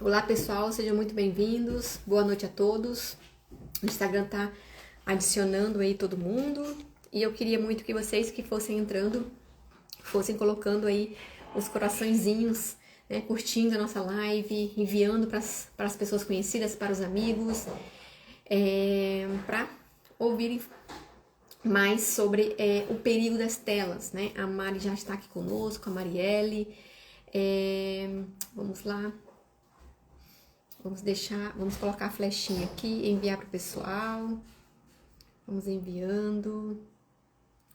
Olá pessoal, sejam muito bem-vindos. Boa noite a todos. O Instagram tá adicionando aí todo mundo e eu queria muito que vocês que fossem entrando, fossem colocando aí os coraçõezinhos, né, curtindo a nossa live, enviando para as pessoas conhecidas, para os amigos, para ouvirem mais sobre o perigo das telas, né? A Mari já está aqui conosco, a Marielle. Vamos lá. Vamos colocar a flechinha aqui, enviar para o pessoal. Vamos enviando.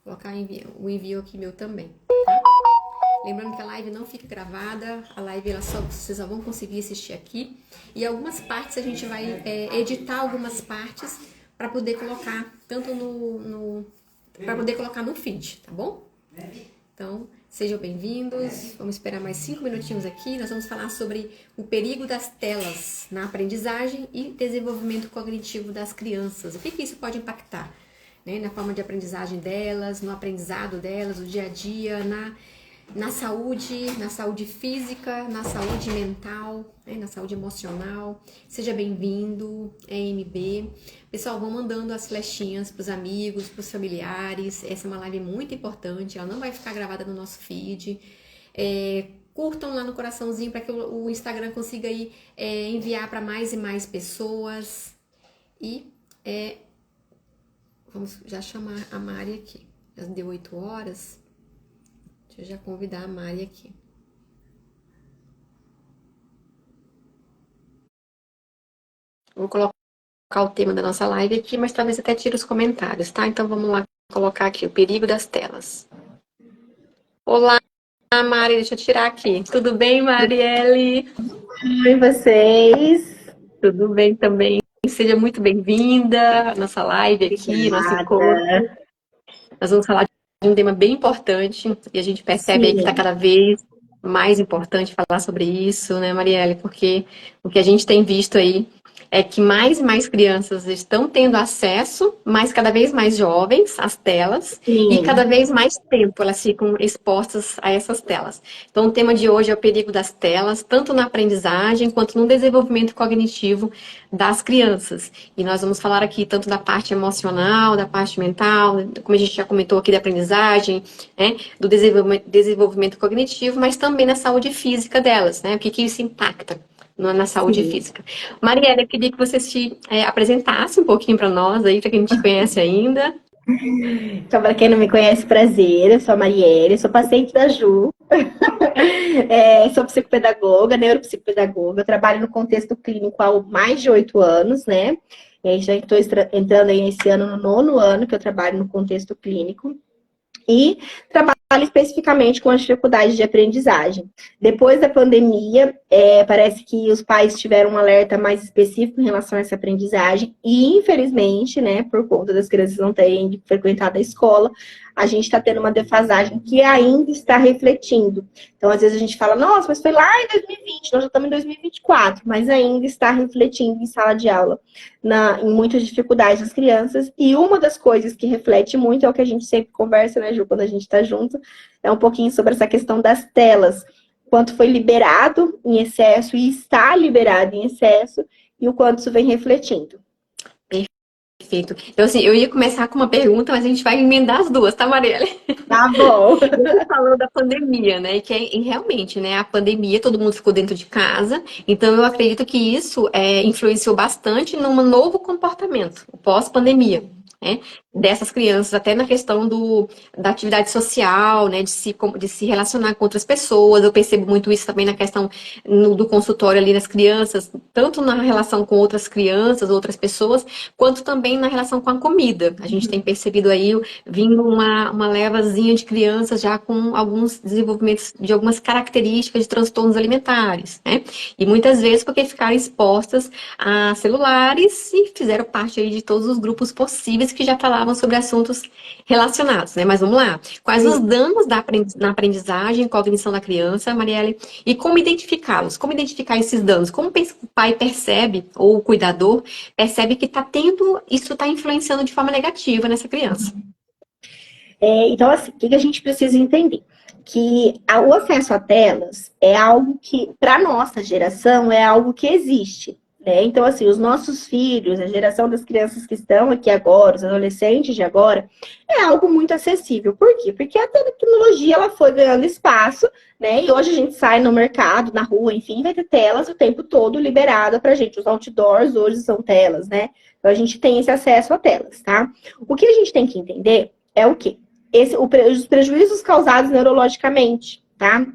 Colocar o envio aqui meu também, tá? Lembrando que a live não fica gravada, a live vocês só vão conseguir assistir aqui. E algumas partes a gente vai editar algumas partes para poder colocar tanto para poder colocar no feed, tá bom? Então, sejam bem-vindos. Vamos esperar mais 5 minutinhos aqui. Nós vamos falar sobre o perigo das telas na aprendizagem e desenvolvimento cognitivo das crianças. O que isso pode impactar, né, na forma de aprendizagem delas, no aprendizado delas, no dia a dia, na saúde física, na saúde mental, né, na saúde emocional. Seja bem-vindo, EMB. Pessoal, vão mandando as flechinhas para os amigos, para os familiares. Essa é uma live muito importante, ela não vai ficar gravada no nosso feed. Curtam lá no coraçãozinho para que o Instagram consiga aí, enviar para mais e mais pessoas. E vamos já chamar a Mari aqui. Já deu 8 horas. Deixa eu já convidar a Mari aqui. Vou colocar o tema da nossa live aqui, mas talvez até tire os comentários, tá? Então vamos lá colocar aqui o perigo das telas. Olá, Mari, deixa eu tirar aqui. Tudo bem, Marielle? Oi, vocês. Tudo bem também. Seja muito bem-vinda à nossa live aqui, nosso Obrigada. encontro. Nós vamos falar de um tema bem importante e a gente percebe aí que está Sim, cada vez mais importante falar sobre isso, né, Marielle? Porque o que a gente tem visto aí é que mais e mais crianças estão tendo acesso, mas cada vez mais jovens, às telas, e cada sim. vez mais tempo elas ficam expostas a essas telas. Então, o tema de hoje é o perigo das telas, tanto na aprendizagem quanto no desenvolvimento cognitivo das crianças. E nós vamos falar aqui tanto da parte emocional, da parte mental, como a gente já comentou aqui, da aprendizagem, né, do desenvolvimento cognitivo, mas também na saúde física delas, né? O que isso impacta na saúde Sim. física. Mariela, eu queria que você se apresentasse um pouquinho para nós aí, para quem não te conhece ainda. Então, para quem não me conhece, prazer. Eu sou a Marielle, sou paciente da Ju. Sou psicopedagoga, neuropsicopedagoga. Eu trabalho no contexto clínico há mais de 8 anos, né? Já estou entrando aí esse ano no 9º ano que eu trabalho no contexto clínico. E trabalho especificamente com as dificuldades de aprendizagem. Depois da pandemia, parece que os pais tiveram um alerta mais específico em relação a essa aprendizagem e, infelizmente, né, por conta das crianças não terem frequentado a escola, a gente está tendo uma defasagem que ainda está refletindo. Então, às vezes a gente fala, nossa, mas foi lá em 2020, nós já estamos em 2024, mas ainda está refletindo em sala de aula em muitas dificuldades das crianças. E uma das coisas que reflete muito é o que a gente sempre conversa, né, Ju, quando a gente está junto, é um pouquinho sobre essa questão das telas. Quanto foi liberado em excesso e está liberado em excesso, e o quanto isso vem refletindo. Perfeito. Então, assim, eu ia começar com uma pergunta, mas a gente vai emendar as duas, tá, Mariela? Tá bom. Você falou da pandemia, né? Que realmente, né? A pandemia, todo mundo ficou dentro de casa. Então, eu acredito que isso influenciou bastante num novo comportamento, pós-pandemia, né? Dessas crianças, até na questão da atividade social, né? De se relacionar com outras pessoas. Eu percebo muito isso também na questão do consultório ali nas crianças, tanto na relação com outras crianças, outras pessoas, quanto também na relação com a comida. A gente tem percebido aí vindo uma levazinha de crianças já com alguns desenvolvimentos de algumas características de transtornos alimentares, né? E muitas vezes porque ficaram expostas a celulares e fizeram parte aí de todos os grupos possíveis que já falavam sobre assuntos relacionados, né? Mas vamos lá. Quais os danos na aprendizagem e cognição da criança, Marielle? E como identificá-los? Como identificar esses danos? Como o pai percebe, ou o cuidador, percebe que isso está influenciando de forma negativa nessa criança? Então, assim, o que a gente precisa entender? que o acesso a telas é algo que, para nossa geração, é algo que existe. Né? Então, assim, os nossos filhos, a geração das crianças que estão aqui agora, os adolescentes de agora, é algo muito acessível. Por quê? Porque a tecnologia ela foi ganhando espaço, né? E hoje a gente sai no mercado, na rua, enfim, vai ter telas o tempo todo liberada pra gente. Os outdoors hoje são telas, né? Então a gente tem esse acesso a telas, tá? O que a gente tem que entender é o quê? Os prejuízos causados neurologicamente, tá?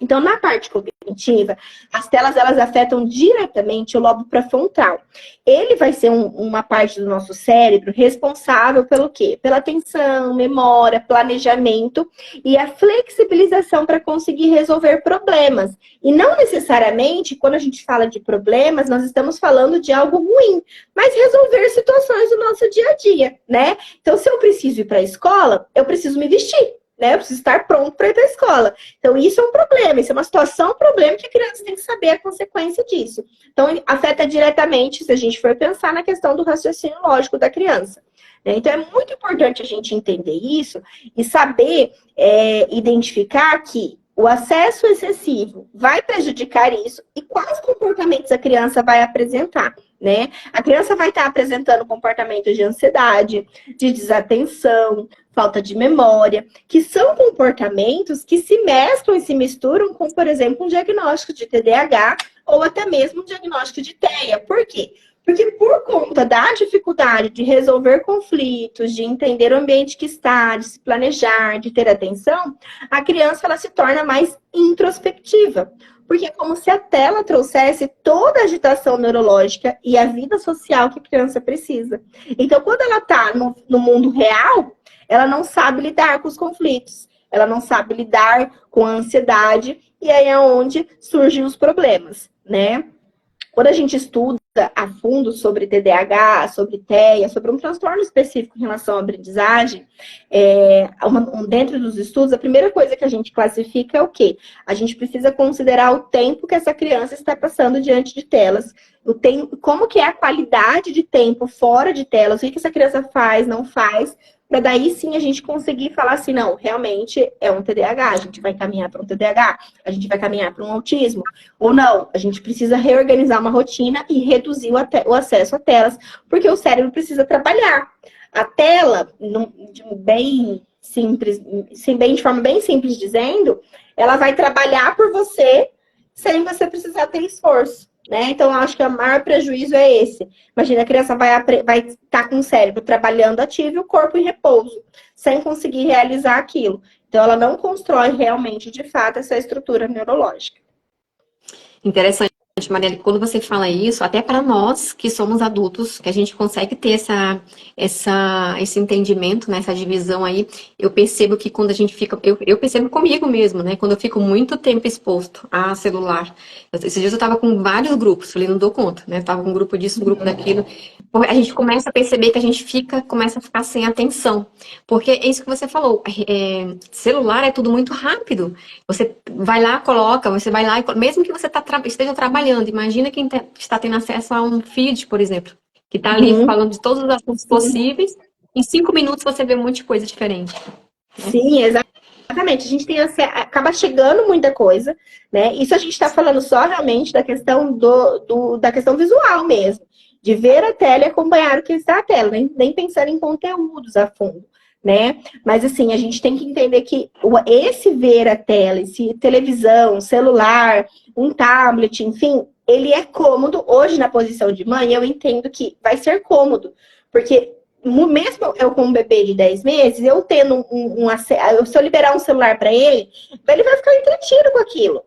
Então, na parte cognitiva, as telas elas afetam diretamente o lobo pré-frontal. Ele vai ser uma parte do nosso cérebro responsável pelo quê? Pela atenção, memória, planejamento e a flexibilização para conseguir resolver problemas. E não necessariamente, quando a gente fala de problemas, nós estamos falando de algo ruim, mas resolver situações do nosso dia a dia, né? Então, se eu preciso ir para a escola, eu preciso me vestir. Né? Eu preciso estar pronto para ir para a escola. Então, isso é um problema, isso é uma situação, um problema que a criança tem que saber a consequência disso. Então, afeta diretamente, se a gente for pensar na questão do raciocínio lógico da criança. Né? Então, é muito importante a gente entender isso e saber identificar que o acesso excessivo vai prejudicar isso e quais comportamentos a criança vai apresentar. Né? A criança vai estar apresentando comportamentos de ansiedade, de desatenção, falta de memória, que são comportamentos que se mesclam e se misturam com, por exemplo, um diagnóstico de TDAH ou até mesmo um diagnóstico de TEA. Por quê? Porque por conta da dificuldade de resolver conflitos, de entender o ambiente que está, de se planejar, de ter atenção, a criança ela se torna mais introspectiva. Porque é como se a tela trouxesse toda a agitação neurológica e a vida social que a criança precisa. Então, quando ela está no mundo real, ela não sabe lidar com os conflitos, ela não sabe lidar com a ansiedade, e aí é onde surgem os problemas, né? Quando a gente estuda a fundo sobre TDAH, sobre TEA, sobre um transtorno específico em relação à aprendizagem, dentro dos estudos, a primeira coisa que a gente classifica é o quê? A gente precisa considerar o tempo que essa criança está passando diante de telas, como que é a qualidade de tempo fora de telas, o que essa criança faz, não faz, para daí sim a gente conseguir falar assim, não, realmente é um TDAH, a gente vai caminhar para um TDAH, a gente vai caminhar para um autismo, ou não, a gente precisa reorganizar uma rotina e reduzir o acesso a telas, porque o cérebro precisa trabalhar. A tela, bem simples, de forma bem simples dizendo, ela vai trabalhar por você sem você precisar ter esforço. Né? Então, eu acho que o maior prejuízo é esse. Imagina, a criança vai estar com o cérebro trabalhando ativo e o corpo em repouso, sem conseguir realizar aquilo. Então, ela não constrói realmente, de fato, essa estrutura neurológica. Interessante, Marielle, quando você fala isso, até para nós que somos adultos, que a gente consegue ter esse entendimento, né, essa divisão aí, eu percebo que quando a gente fica, eu percebo comigo mesmo, né, quando eu fico muito tempo exposto a celular. Esses dias eu estava com vários grupos, falei, não dou conta, né, estava com um grupo disso, um grupo daquilo, a gente começa a perceber que a gente começa a ficar sem atenção, porque é isso que você falou, celular é tudo muito rápido, você vai lá, coloca, você vai lá, mesmo que você esteja trabalhando, imagina quem está tendo acesso a um feed, por exemplo, que está ali falando de todos os assuntos possíveis, em 5 minutos você vê um monte de coisa diferente. Né? Sim, exatamente. A gente acaba chegando muita coisa, né? Isso a gente está falando só realmente da questão da questão visual mesmo, de ver a tela e acompanhar o que está na tela, nem pensar em conteúdos a fundo. Né? Mas assim, a gente tem que entender que esse ver a tela, esse televisão, celular, um tablet, enfim, ele é cômodo. Hoje, na posição de mãe, eu entendo que vai ser cômodo, porque mesmo eu com um bebê de 10 meses, eu tendo se eu liberar um celular para ele vai ficar entretido com aquilo.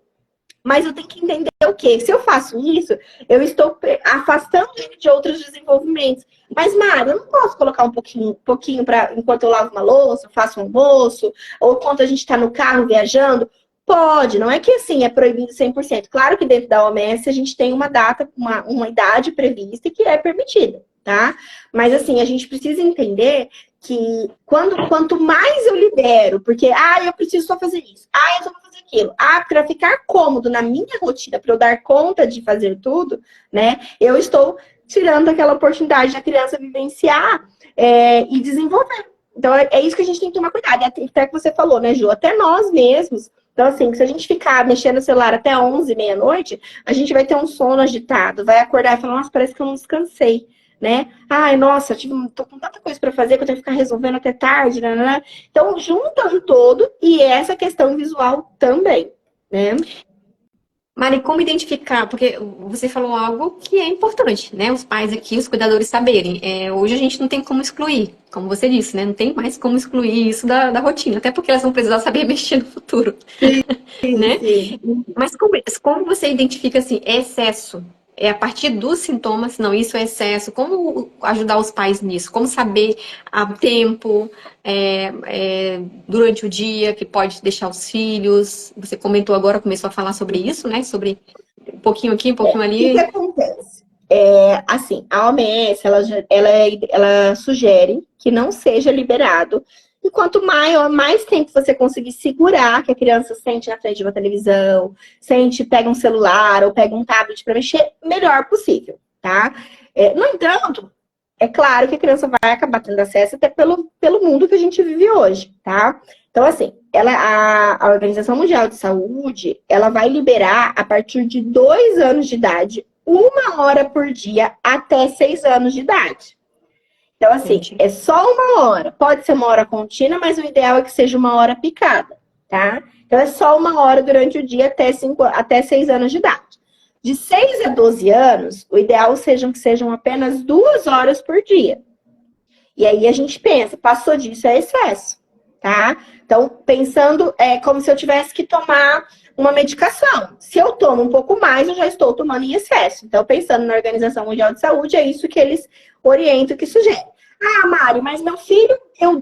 Mas eu tenho que entender o quê? Se eu faço isso, eu estou afastando ele de outros desenvolvimentos. Mas, Mari, eu não posso colocar um pouquinho para enquanto eu lavo uma louça, faço um almoço, ou enquanto a gente está no carro viajando? Pode, não é que assim é proibido 100%. Claro que dentro da OMS a gente tem uma data, uma idade prevista que é permitida, tá? Mas assim, a gente precisa entender que quanto mais eu libero, porque, eu preciso só fazer isso, eu só vou fazer aquilo, para ficar cômodo na minha rotina, para eu dar conta de fazer tudo, né? Eu estou tirando aquela oportunidade da criança vivenciar e desenvolver, Então, é isso que a gente tem que tomar cuidado. E até que você falou, né, Ju? Até nós mesmos. Então, assim, se a gente ficar mexendo no celular até 11, meia-noite, a gente vai ter um sono agitado, vai acordar e falar, nossa, parece que eu não descansei, né? Ai, nossa, tô com tanta coisa para fazer que eu tenho que ficar resolvendo até tarde, né? Então, junta um todo e essa questão visual também, né? Mari, como identificar? Porque você falou algo que é importante, né? Os pais aqui, os cuidadores saberem. Hoje a gente não tem como excluir, como você disse, né? Não tem mais como excluir isso da rotina, até porque elas vão precisar saber mexer no futuro, Sim, né? sim. Mas como você identifica, assim, excesso? É a partir dos sintomas, não, isso é excesso. Como ajudar os pais nisso? Como saber a tempo, durante o dia, que pode deixar os filhos? Você comentou agora, começou a falar sobre isso, né? Sobre um pouquinho aqui, um pouquinho O que que ali. acontece? Assim, a OMS, ela sugere que não seja liberado. E quanto mais tempo você conseguir segurar que a criança sente na frente de uma televisão, pega um celular ou pega um tablet para mexer, melhor possível, tá? No entanto, é claro que a criança vai acabar tendo acesso até pelo mundo que a gente vive hoje, tá? Então, assim, a Organização Mundial de Saúde, ela vai liberar a partir de 2 anos de idade, 1 hora por dia até 6 anos de idade. Então, assim, Entendi. é só 1 hora. Pode ser 1 hora contínua, mas o ideal é que seja 1 hora picada, tá? Então, é só 1 hora durante o dia até 6 anos de idade. De 6 a 12 anos, o ideal que sejam apenas 2 horas por dia. E aí a gente pensa, passou disso é excesso, tá? Então, pensando, é como se eu tivesse que tomar uma medicação. Se eu tomo um pouco mais, eu já estou tomando em excesso. Então, pensando na Organização Mundial de Saúde, é isso que eles orientam, que sugerem. Ah, Mari, mas meu filho,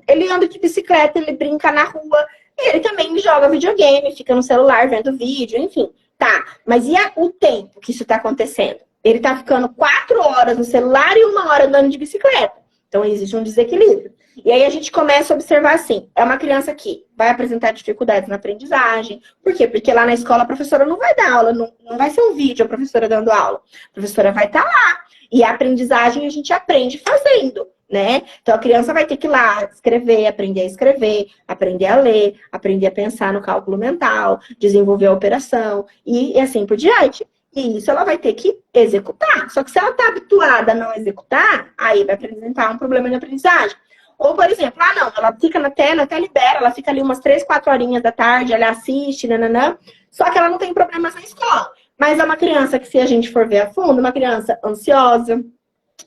ele anda de bicicleta, ele brinca na rua, e ele também joga videogame, fica no celular vendo vídeo, enfim. Tá, mas e o tempo que isso está acontecendo? Ele está ficando 4 horas no celular e 1 hora andando de bicicleta. Então, existe um desequilíbrio. E aí a gente começa a observar assim, é uma criança que vai apresentar dificuldades na aprendizagem. Por quê? Porque lá na escola a professora não vai dar aula, não vai ser um vídeo a professora dando aula. A professora vai estar lá. E a aprendizagem a gente aprende fazendo, né? Então a criança vai ter que ir lá escrever, aprender a ler, aprender a pensar no cálculo mental, desenvolver a operação e assim por diante. E isso ela vai ter que executar. Só que se ela está habituada a não executar, aí vai apresentar um problema de aprendizagem. Ou, por exemplo, não, ela fica na tela, até libera, ela fica ali umas 3, 4 horinhas da tarde, ela assiste, nananã, só que ela não tem problemas na escola. Mas é uma criança que, se a gente for ver a fundo, uma criança ansiosa,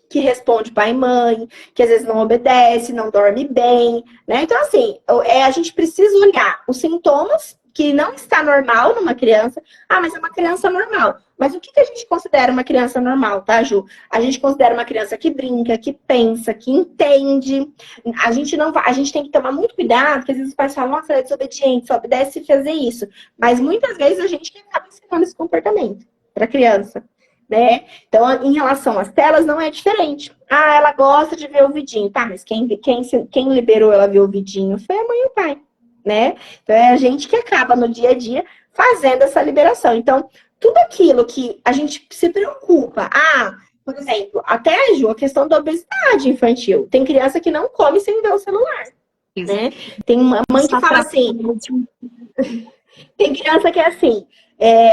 que responde pai e mãe, que às vezes não obedece, não dorme bem, né? Então, assim, a gente precisa olhar os sintomas que não está normal numa criança. Ah, mas é uma criança normal. Mas o que a gente considera uma criança normal, tá, Ju? A gente considera uma criança que brinca, que pensa, que entende. A gente tem que tomar muito cuidado, porque às vezes os pais falam, nossa, ela é desobediente, só obedece se fazer isso. Mas muitas vezes a gente que acaba ensinando esse comportamento para a criança, né? Então, em relação às telas, não é diferente. Ah, ela gosta de ver o vidinho. Tá, mas quem liberou ela ver o vidinho foi a mãe e o pai, né? Então, é a gente que acaba no dia a dia fazendo essa liberação. Então, tudo aquilo que a gente se preocupa. Por exemplo, até, Ju, a questão da obesidade infantil. Tem criança que não come sem ver o celular, né? Tem uma mãe que fala assim... Tem criança que é assim,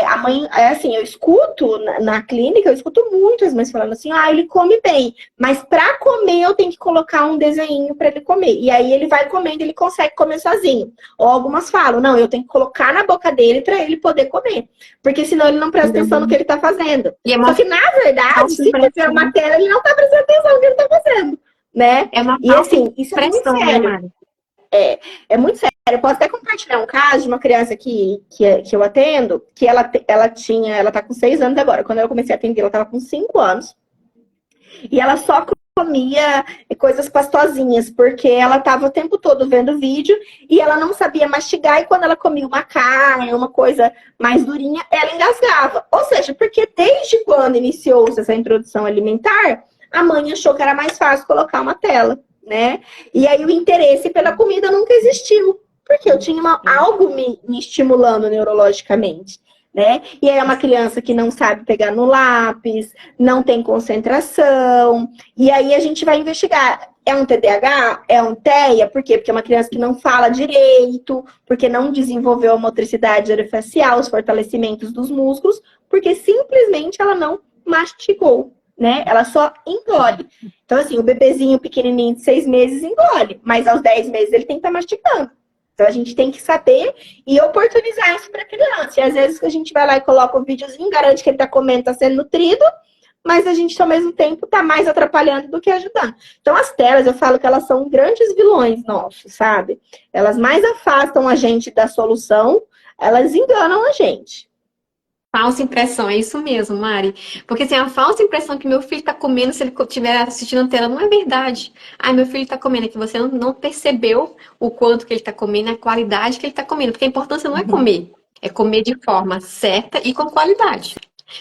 a mãe, assim, eu escuto na clínica, eu escuto muito as mães falando assim, ele come bem, mas para comer eu tenho que colocar um desenho para ele comer. E aí ele vai comendo, ele consegue comer sozinho. Ou algumas falam, não, eu tenho que colocar na boca dele para ele poder comer, porque senão ele não presta atenção no que ele tá fazendo. Só que, na verdade, se tiver uma tela, ele não tá prestando atenção no que ele tá fazendo, né? E assim, isso é muito sério. É muito sério. Eu posso até compartilhar um caso de uma criança que eu atendo, que ela tá com 6 anos agora. Quando eu comecei a atender, ela tava com 5 anos. E ela só comia coisas pastosinhas, porque ela tava o tempo todo vendo vídeo e ela não sabia mastigar. E quando ela comia uma carne, uma coisa mais durinha, ela engasgava. Ou seja, porque desde quando iniciou-se essa introdução alimentar, a mãe achou que era mais fácil colocar uma tela, né? E aí o interesse pela comida nunca existiu, porque eu tinha algo me estimulando neurologicamente, né? E aí é uma criança que não sabe pegar no lápis, não tem concentração, e aí a gente vai investigar. É um TDAH? É um TEA? Por quê? Porque é uma criança que não fala direito, porque não desenvolveu a motricidade orofacial, os fortalecimentos dos músculos, porque simplesmente ela não mastigou, né? Ela só engole. Então, assim, o bebezinho pequenininho de 6 meses engole, mas aos 10 meses ele tem que estar mastigando. Então, a gente tem que saber e oportunizar isso para a criança. E às vezes a gente vai lá e coloca o videozinho, garante que ele está comendo, está sendo nutrido, mas a gente, ao mesmo tempo, está mais atrapalhando do que ajudando. Então, as telas, eu falo que elas são grandes vilões nossos, sabe? Elas mais afastam a gente da solução, elas enganam a gente. Falsa impressão, é isso mesmo, Mari. Porque assim, a falsa impressão que meu filho está comendo se ele estiver assistindo a tela não é verdade. Ah, meu filho está comendo, é que você não percebeu o quanto que ele está comendo, a qualidade que ele está comendo. Porque a importância não é comer de forma certa e com qualidade.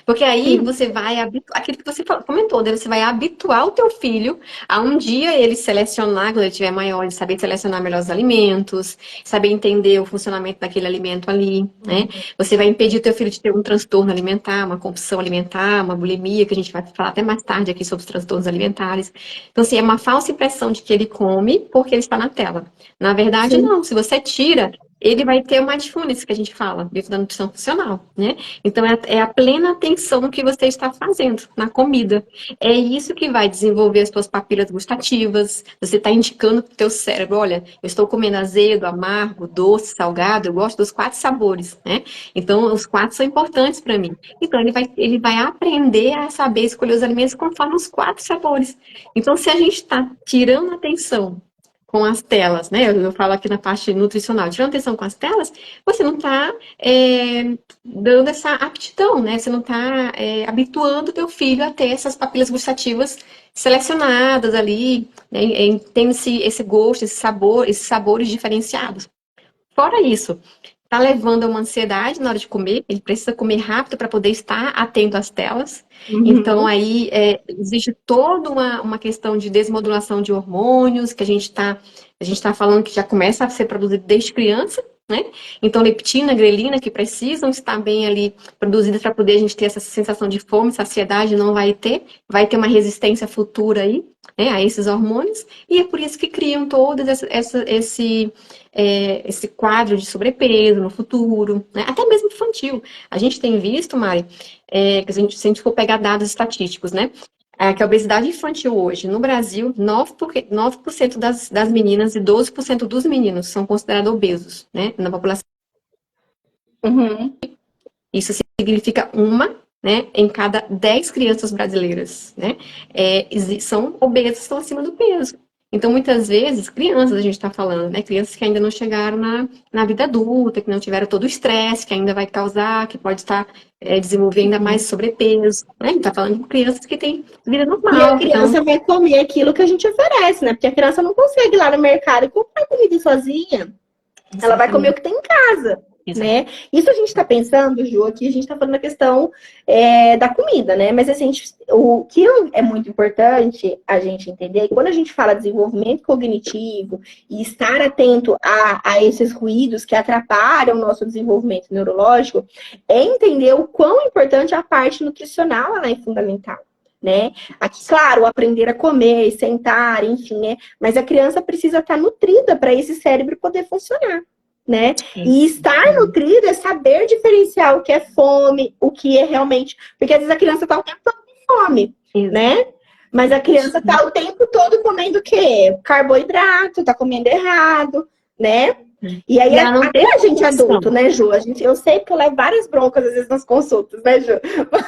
Porque aí Sim. você vai, aquilo que você comentou, né? Você vai habituar o teu filho a um dia ele selecionar, quando ele tiver maior, ele saber selecionar melhor os alimentos, saber entender o funcionamento daquele alimento ali, né? Você vai impedir o teu filho de ter um transtorno alimentar, uma compulsão alimentar, uma bulimia, que a gente vai falar até mais tarde aqui sobre os transtornos alimentares. Então, assim, é uma falsa impressão de que ele come porque ele está na tela. Na verdade, Sim. não. Se você tira, ele vai ter uma mindfulness que a gente fala, dentro da nutrição funcional, né? Então, é a plena atenção no que você está fazendo, na comida. É isso que vai desenvolver as suas papilas gustativas. Você está indicando para o teu cérebro, olha, eu estou comendo azedo, amargo, doce, salgado, eu gosto dos 4 sabores, né? Então, os 4 são importantes para mim. Então, ele vai aprender a saber escolher os alimentos conforme os 4 sabores. Então, se a gente está tirando a atenção com as telas, né? Eu falo aqui na parte nutricional, tirando atenção com as telas, você não está dando essa aptidão, né? Você não está habituando o teu filho a ter essas papilas gustativas selecionadas ali, né? Tendo esse gosto, esse sabor, esses sabores diferenciados. Fora isso, tá levando a uma ansiedade na hora de comer, ele precisa comer rápido para poder estar atento às telas. Então, Uhum. aí existe toda uma questão de desmodulação de hormônios, que a gente tá falando que já começa a ser produzido desde criança, né? Então, leptina, grelina, que precisam estar bem ali produzidas para poder a gente ter essa sensação de fome, saciedade, não vai ter uma resistência futura aí, né, a esses hormônios, e é por isso que criam todas esse quadro de sobrepeso no futuro, né? Até mesmo infantil. A gente tem visto, Mari, que se a gente for pegar dados estatísticos, né? Que a obesidade infantil hoje, no Brasil, 9% das meninas e 12% dos meninos são considerados obesos, né? Na população. Uhum. Isso significa uma, né, em cada 10 crianças brasileiras, né? São obesas, estão acima do peso. Então, muitas vezes, crianças a gente está falando, né? Crianças que ainda não chegaram na vida adulta, que não tiveram todo o estresse que ainda vai causar, que pode estar desenvolvendo ainda mais sobrepeso, né? A gente está falando de crianças que têm vida E a normal, que estão. criança vai comer aquilo que a gente oferece, né? Porque a criança não consegue ir lá no mercado e comprar comida sozinha. Ela vai comer o Exatamente. que tem em casa, Exato. né? Isso a gente está pensando, Ju, aqui a gente está falando da questão da comida, né? Mas assim, o que é muito importante a gente entender, quando a gente fala desenvolvimento cognitivo e estar atento a esses ruídos que atrapalham o nosso desenvolvimento neurológico, é entender o quão importante a parte nutricional ela é fundamental. Né? Aqui, claro, aprender a comer, sentar, enfim, né? Mas a criança precisa estar nutrida para esse cérebro poder funcionar, né? E estar nutrida é saber diferenciar o que é fome, o que é realmente. Porque às vezes a criança está o tempo todo com fome, né? Mas a criança está o tempo todo comendo o quê? Carboidrato, está comendo errado, né? E aí, E ela não até teve a gente noção. adulto, né, Ju? Eu sei que eu levo várias broncas às vezes nas consultas, né, Ju? Mas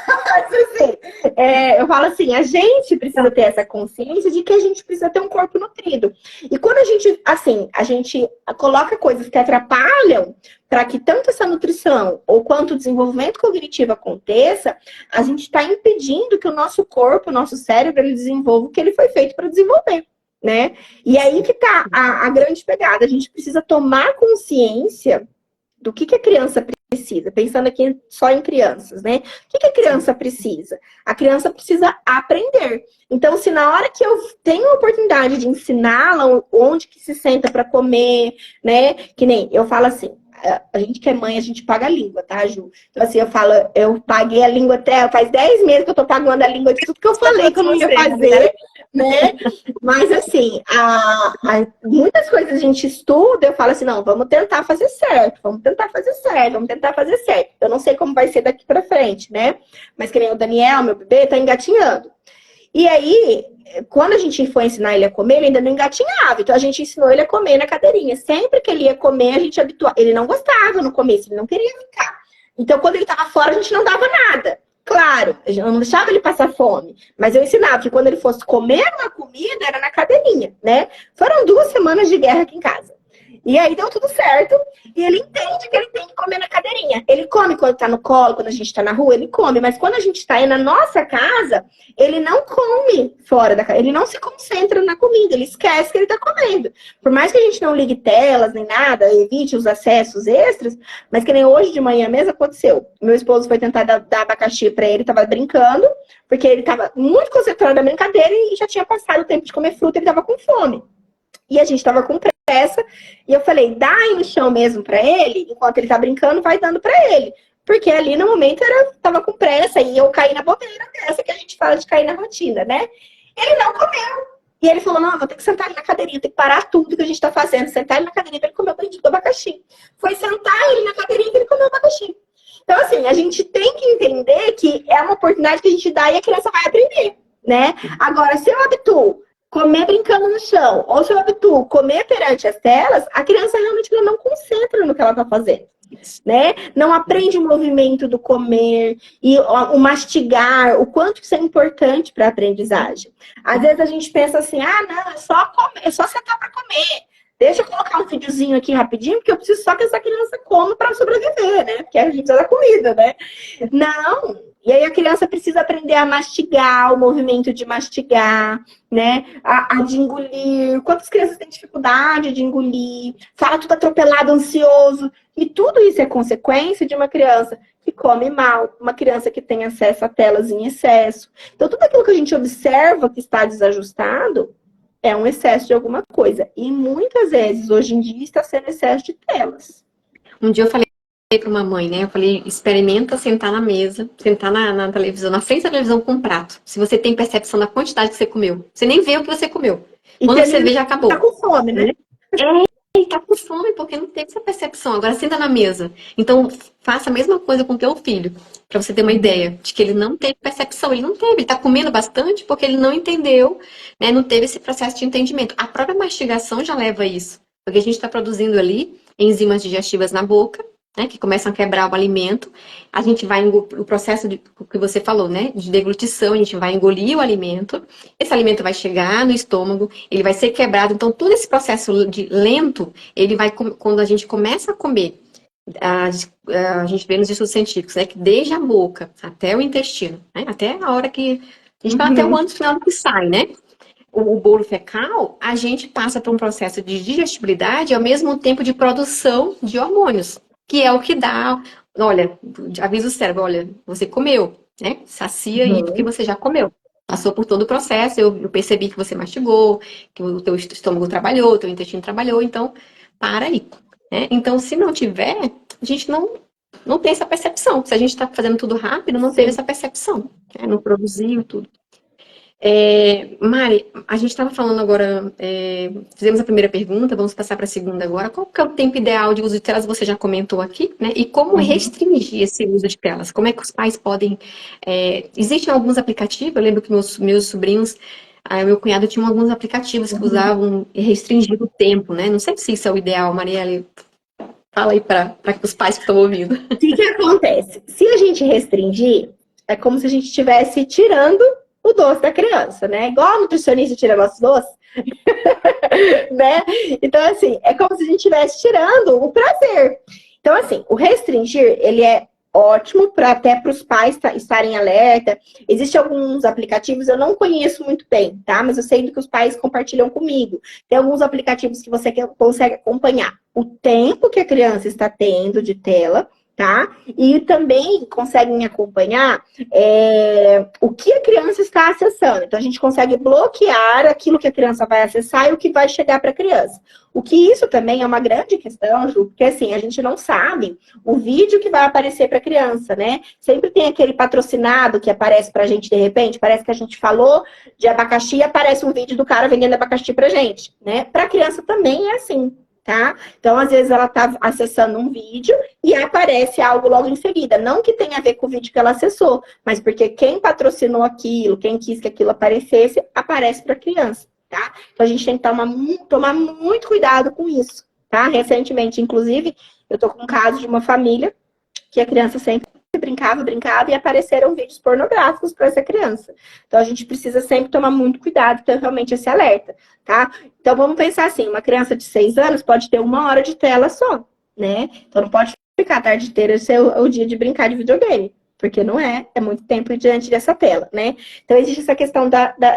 assim, eu falo assim, a gente precisa ter essa consciência de que a gente precisa ter um corpo nutrido. E quando a gente coloca coisas que atrapalham para que tanto essa nutrição ou quanto o desenvolvimento cognitivo aconteça, a gente está impedindo que o nosso corpo, o nosso cérebro, ele desenvolva o que ele foi feito para desenvolver. Né? E aí que tá a grande pegada. A gente precisa tomar consciência do que a criança precisa, pensando aqui só em crianças, né? O que a criança precisa? A criança precisa aprender. Então, se na hora que eu tenho a oportunidade de ensiná-la onde que se senta para comer, né? Que nem eu falo assim, a gente que é mãe, a gente paga a língua, tá, Ju? Então, assim, eu falo, eu paguei a língua até, faz 10 meses que eu tô pagando a língua de tudo que eu falei que eu não ia fazer, né? Mas, assim, muitas coisas a gente estuda, eu falo assim, não, vamos tentar fazer certo, vamos tentar fazer certo, vamos tentar fazer certo. Eu não sei como vai ser daqui pra frente, né? Mas que nem o Daniel, meu bebê, tá engatinhando. E aí, quando a gente foi ensinar ele a comer, ele ainda não engatinhava. Então, a gente ensinou ele a comer na cadeirinha. Sempre que ele ia comer, a gente habituava. Ele não gostava no começo, ele não queria ficar. Então, quando ele estava fora, a gente não dava nada. Claro, eu não deixava ele passar fome. Mas eu ensinava que quando ele fosse comer uma comida, era na cadeirinha, né? Foram 2 semanas de guerra aqui em casa. E aí deu tudo certo. E ele entende que ele tem que comer na cadeirinha. Ele come quando tá no colo, quando a gente tá na rua, ele come. Mas quando a gente tá aí na nossa casa, ele não come fora da casa. Ele não se concentra na comida. Ele esquece que ele tá comendo. Por mais que a gente não ligue telas nem nada, evite os acessos extras, mas que nem hoje de manhã mesmo aconteceu. Meu esposo foi tentar dar abacaxi pra ele, tava brincando, porque ele tava muito concentrado na brincadeira e já tinha passado o tempo de comer fruta, ele tava com fome. E a gente tava com pressa, e eu falei, dá aí no chão mesmo pra ele, enquanto ele tá brincando, vai dando pra ele. Porque ali no momento tava com pressa, e eu caí na bobeira dessa que a gente fala de cair na rotina, né? Ele não comeu. E ele falou, não, vou ter que sentar ele na cadeirinha, tem que parar tudo que a gente tá fazendo, sentar ele na cadeirinha pra ele comer o bendito do abacaxi. Foi sentar ele na cadeirinha que ele comeu o abacaxi. Então, assim, a gente tem que entender que é uma oportunidade que a gente dá e a criança vai aprender, né? Agora, se eu habituo comer brincando no chão, ou se eu habituo comer perante as telas, a criança realmente não concentra no que ela está fazendo, né? Não aprende o movimento do comer e o mastigar, o quanto isso é importante para a aprendizagem. Às vezes a gente pensa assim, não, é só comer, é só sentar para comer. Deixa eu colocar um videozinho aqui rapidinho, porque eu preciso só que essa criança coma para sobreviver, né? Porque a gente precisa da comida, né? Não! E aí a criança precisa aprender a mastigar, o movimento de mastigar, né? A de engolir. Quantas crianças têm dificuldade de engolir? Fala tudo atropelado, ansioso. E tudo isso é consequência de uma criança que come mal, uma criança que tem acesso a telas em excesso. Então, tudo aquilo que a gente observa que está desajustado é um excesso de alguma coisa. E muitas vezes, hoje em dia, está sendo excesso de telas. Um dia eu falei para uma mãe, né? Eu falei, experimenta sentar na mesa, sentar na televisão, na frente da televisão com um prato. Se você tem percepção da quantidade que você comeu. Você nem vê o que você comeu. E quando você vê, já acabou. Tá com fome, né? Ele tá com fome porque não teve essa percepção. Agora senta na mesa. Então, faça a mesma coisa com o teu filho. Pra você ter uma ideia de que ele não teve percepção. Ele não teve. Ele tá comendo bastante porque ele não entendeu, né? Não teve esse processo de entendimento. A própria mastigação já leva a isso. Porque a gente tá produzindo ali enzimas digestivas na boca, né, que começam a quebrar o alimento. A gente vai o processo que você falou, né, de deglutição, a gente vai engolir o alimento. Esse alimento vai chegar no estômago, ele vai ser quebrado. Então, todo esse processo de lento, ele vai, quando a gente começa a comer, a gente vê nos estudos científicos, né, que desde a boca até o intestino, né, até a hora que a gente fala até o ano final que sai, né? O bolo fecal, a gente passa por um processo de digestibilidade e ao mesmo tempo de produção de hormônios, que é o que dá, olha, avisa o cérebro, olha, você comeu, né? Sacia aí porque você já comeu. Passou por todo o processo, eu percebi que você mastigou, que o teu estômago trabalhou, o teu intestino trabalhou, então para aí. Né? Então, se não tiver, a gente não tem essa percepção. Se a gente está fazendo tudo rápido, não teve essa percepção. Né? Não produziu tudo. Mari, a gente estava falando agora, fizemos a primeira pergunta, vamos passar para a segunda agora. Qual que é o tempo ideal de uso de telas? Você já comentou aqui, né? E como restringir esse uso de telas? Como é que os pais podem... existem alguns aplicativos, eu lembro que meus sobrinhos, meu cunhado tinha alguns aplicativos que usavam e restringiam o tempo, né? Não sei se isso é o ideal, Marielle. Fala aí para os pais que estão ouvindo. O que acontece? Se a gente restringir, é como se a gente estivesse tirando o doce da criança, né? Igual a nutricionista tira nosso doce, né? Então, assim, é como se a gente estivesse tirando o prazer. Então, assim, o restringir, ele é ótimo até para os pais estarem alerta. Existem alguns aplicativos, eu não conheço muito bem, tá? Mas eu sei do que os pais compartilham comigo. Tem alguns aplicativos que você consegue acompanhar o tempo que a criança está tendo de tela, tá? E também conseguem acompanhar o que a criança está acessando. Então, a gente consegue bloquear aquilo que a criança vai acessar e o que vai chegar para a criança. O que isso também é uma grande questão, Ju, porque assim, a gente não sabe o vídeo que vai aparecer para a criança, né? Sempre tem aquele patrocinado que aparece para a gente de repente, parece que a gente falou de abacaxi e aparece um vídeo do cara vendendo abacaxi para gente, né? Para a criança também é assim. Tá? Então, às vezes, ela está acessando um vídeo e aparece algo logo em seguida. Não que tenha a ver com o vídeo que ela acessou, mas porque quem patrocinou aquilo, quem quis que aquilo aparecesse, aparece para a criança, tá? Então, a gente tem que tomar muito cuidado com isso, tá? Recentemente, inclusive, eu tô com um caso de uma família que a criança sempre brincava e apareceram vídeos pornográficos para essa criança. Então a gente precisa sempre tomar muito cuidado, ter realmente esse alerta, tá? Então vamos pensar assim, uma criança de 6 anos pode ter 1 hora de tela só, né? Então não pode ficar a tarde inteira ser o dia de brincar de videogame, porque não é muito tempo diante dessa tela, né? Então existe essa questão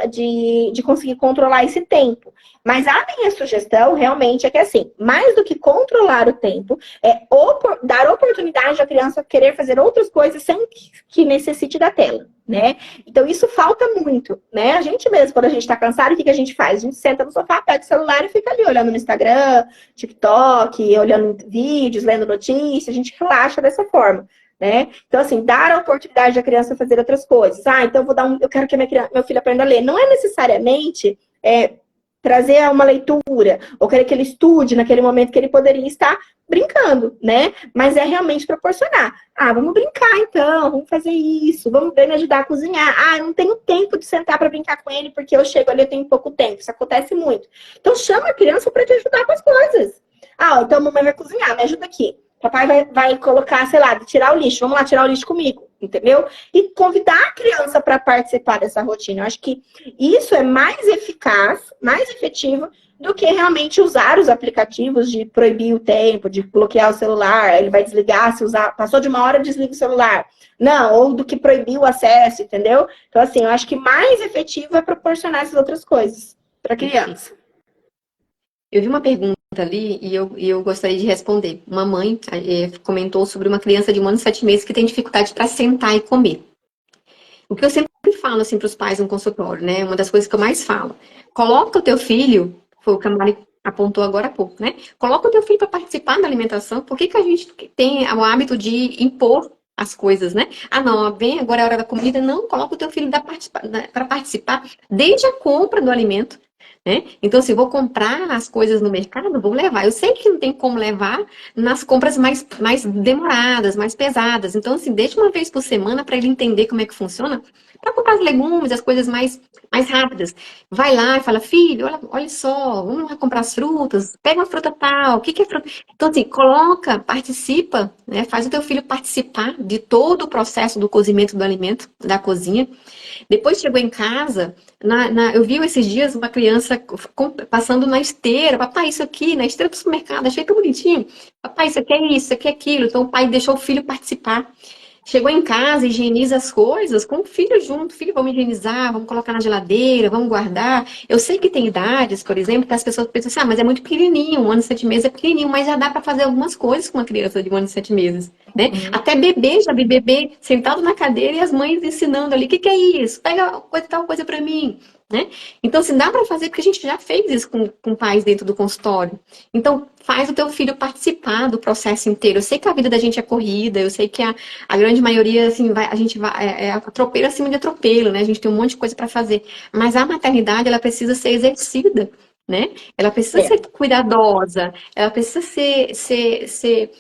de conseguir controlar esse tempo. Mas a minha sugestão realmente é que, assim, mais do que controlar o tempo, dar oportunidade à criança querer fazer outras coisas sem que necessite da tela, né? Então, isso falta muito, né? A gente mesmo, quando a gente tá cansado, o que a gente faz? A gente senta no sofá, pega o celular e fica ali olhando no Instagram, TikTok, olhando vídeos, lendo notícias, a gente relaxa dessa forma. Né? Então, assim, dar a oportunidade à criança fazer outras coisas. Então eu quero que meu filho aprenda a ler. Não é necessariamente trazer uma leitura, ou querer que ele estude naquele momento que ele poderia estar brincando, né? Mas é realmente proporcionar. Vamos brincar então, vamos fazer isso, vamos me ajudar a cozinhar. Eu não tenho tempo de sentar para brincar com ele, porque eu chego ali, eu tenho pouco tempo. Isso acontece muito. Então chama a criança para te ajudar com as coisas. Então a mamãe vai cozinhar, me ajuda aqui. Papai vai colocar, sei lá, tirar o lixo. Vamos lá tirar o lixo comigo, entendeu? E convidar a criança para participar dessa rotina. Eu acho que isso é mais eficaz, mais efetivo do que realmente usar os aplicativos de proibir o tempo, de bloquear o celular. Ele vai desligar, se usar, passou de 1 hora, desliga o celular. Não, ou do que proibir o acesso, entendeu? Então, assim, eu acho que mais efetivo é proporcionar essas outras coisas para a criança. Eu vi uma pergunta ali e eu gostaria de responder. Uma mãe comentou sobre uma criança de 1 ano e 7 meses que tem dificuldade para sentar e comer. O que eu sempre falo assim para os pais no consultório, né? Uma das coisas que eu mais falo. Coloca o teu filho, foi o que a Mari apontou agora há pouco, né? Coloca o teu filho para participar da alimentação. Por que a gente tem o hábito de impor as coisas, né? Não, vem agora é a hora da comida. Não, coloca o teu filho para participar desde a compra do alimento. Né? Então, se eu vou comprar as coisas no mercado, vou levar. Eu sei que não tem como levar nas compras mais demoradas, mais pesadas. Então, assim, deixa uma vez por semana para ele entender como é que funciona, para comprar os legumes, as coisas mais rápidas. Vai lá e fala, filho, olha só, vamos lá comprar as frutas, pega uma fruta tal, o que é fruta? Então, assim, coloca, participa, né? Faz o teu filho participar de todo o processo do cozimento do alimento, da cozinha. Depois chegou em casa, eu vi esses dias uma criança passando na esteira. Papai, isso aqui, na esteira do supermercado, achei tão bonitinho. Papai, isso aqui é isso, isso aqui é aquilo. Então o pai deixou o filho participar. Chegou em casa, higieniza as coisas com o filho junto. Filho, vamos higienizar, vamos colocar na geladeira, vamos guardar. Eu sei que tem idades, por exemplo, que as pessoas pensam assim, mas é muito pequenininho, 1 ano e 7 meses é pequenininho, mas já dá para fazer algumas coisas com uma criança de 1 ano e 7 meses. Né? Até bebê, já vi bebê sentado na cadeira e as mães ensinando ali, o que é isso? Pega tal coisa para mim. Né? Então, assim, dá para fazer, porque a gente já fez isso com pais dentro do consultório. Então, faz o teu filho participar do processo inteiro. Eu sei que a vida da gente é corrida, eu sei que a grande maioria, assim, a gente vai, atropelo acima de atropelo, né? A gente tem um monte de coisa para fazer. Mas a maternidade, ela precisa ser exercida, né? Ela precisa ser cuidadosa, ela precisa ser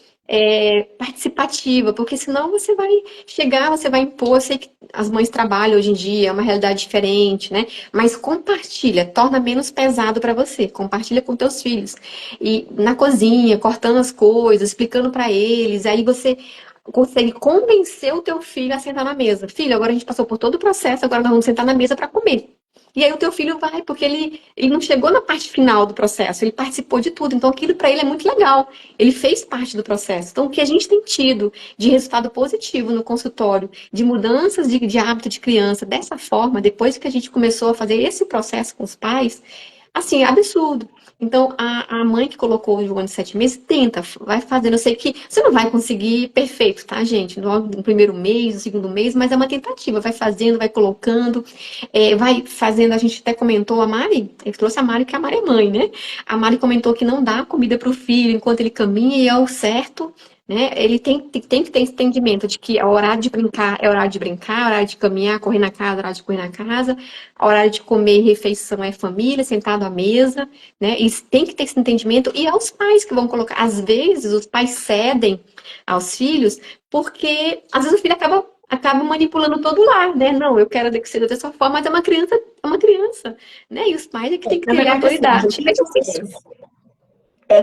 participativa, porque senão você vai chegar, você vai impor. Eu sei que as mães trabalham hoje em dia, é uma realidade diferente, né? Mas compartilha, torna menos pesado para você. Compartilha com teus filhos. E na cozinha, cortando as coisas, explicando para eles, aí você consegue convencer o teu filho a sentar na mesa. Filho, agora a gente passou por todo o processo, agora nós vamos sentar na mesa para comer. E aí o teu filho vai, porque ele não chegou na parte final do processo, ele participou de tudo. Então aquilo para ele é muito legal. Ele fez parte do processo. Então o que a gente tem tido de resultado positivo no consultório, de mudanças de hábito de criança, dessa forma, depois que a gente começou a fazer esse processo com os pais, Assim, é absurdo. Então, a mãe que colocou o João de 7 meses, tenta, vai fazendo. Eu sei que você não vai conseguir perfeito, tá, gente? No primeiro mês, no segundo mês, mas é uma tentativa. Vai fazendo, vai colocando, vai fazendo. A gente até comentou, a Mari, eu trouxe a Mari, que a Mari é mãe, né? A Mari comentou que não dá comida pro filho enquanto ele caminha, e é o certo. Né? Ele tem que ter esse entendimento de que é horário de brincar, é horário de brincar, horário de caminhar, correr na casa, horário de correr na casa, horário de comer refeição é família, sentado à mesa, né? E tem que ter esse entendimento. E aos pais que vão colocar. Às vezes, os pais cedem aos filhos, porque às vezes o filho acaba manipulando todo o lar, né? Não, eu quero que seja dessa forma, mas é uma criança, né? E os pais é que tem que Na ter a verdade, assim, Ju, o autoridade. que É difícil. acontece?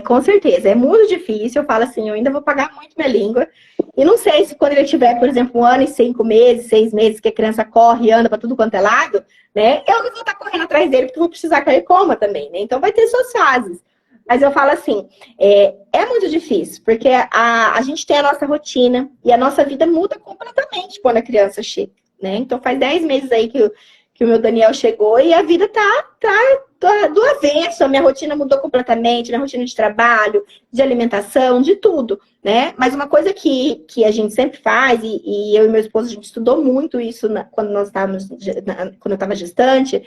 Com certeza, é muito difícil. Eu falo assim, eu ainda vou pagar muito minha língua. E não sei se quando ele tiver, por exemplo, 1 ano e 5 meses, 6 meses, que a criança corre e anda para tudo quanto é lado, né? Eu não vou estar correndo atrás dele, porque eu vou precisar que ele coma também, né? Então vai ter suas fases. Mas eu falo assim, é muito difícil, porque a gente tem a nossa rotina e a nossa vida muda completamente quando a criança chega, né? Então faz 10 meses aí que o meu Daniel chegou e a vida tá do avesso. A minha rotina mudou completamente, minha rotina de trabalho, de alimentação, de tudo, né? Mas uma coisa que a gente sempre faz, e eu e meu esposo, a gente estudou muito isso quando nós estávamos, quando eu estava gestante,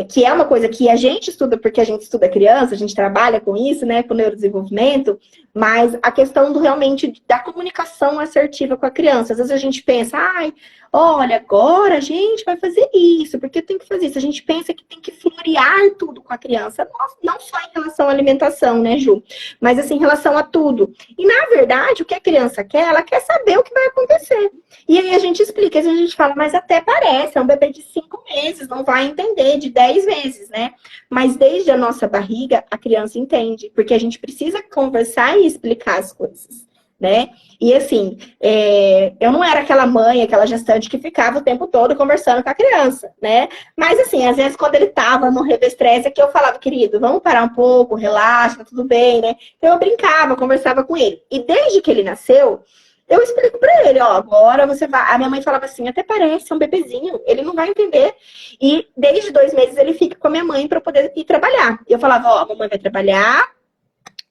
que é uma coisa que a gente estuda porque a gente estuda criança, a gente trabalha com isso, né? Com neurodesenvolvimento, mas a questão do realmente da comunicação assertiva com a criança. Às vezes a gente pensa, ai, olha, agora a gente vai fazer isso, porque tem que fazer isso. A gente pensa que tem que florear tudo com a criança, não só em relação à alimentação, né, Ju? Mas assim, em relação a tudo. E na verdade, o que a criança quer, ela quer saber o que vai acontecer. E aí a gente explica, a gente fala, mas até parece, é um bebê de 5 meses, não vai entender, de 10 meses, né? Mas desde a nossa barriga, a criança entende, porque a gente precisa conversar e explicar as coisas, né? E assim, eu não era aquela mãe, aquela gestante que ficava o tempo todo conversando com a criança, né? Mas assim, às vezes quando ele tava no revestrez, é que eu falava, querido, vamos parar um pouco, relaxa, tá tudo bem, né? Então eu brincava, conversava com ele. E desde que ele nasceu, eu explico pra ele, ó, agora você vai. A minha mãe falava assim, até parece, é um bebezinho, ele não vai entender. E desde 2 meses ele fica com a minha mãe pra poder ir trabalhar. E eu falava, ó, a mamãe vai trabalhar,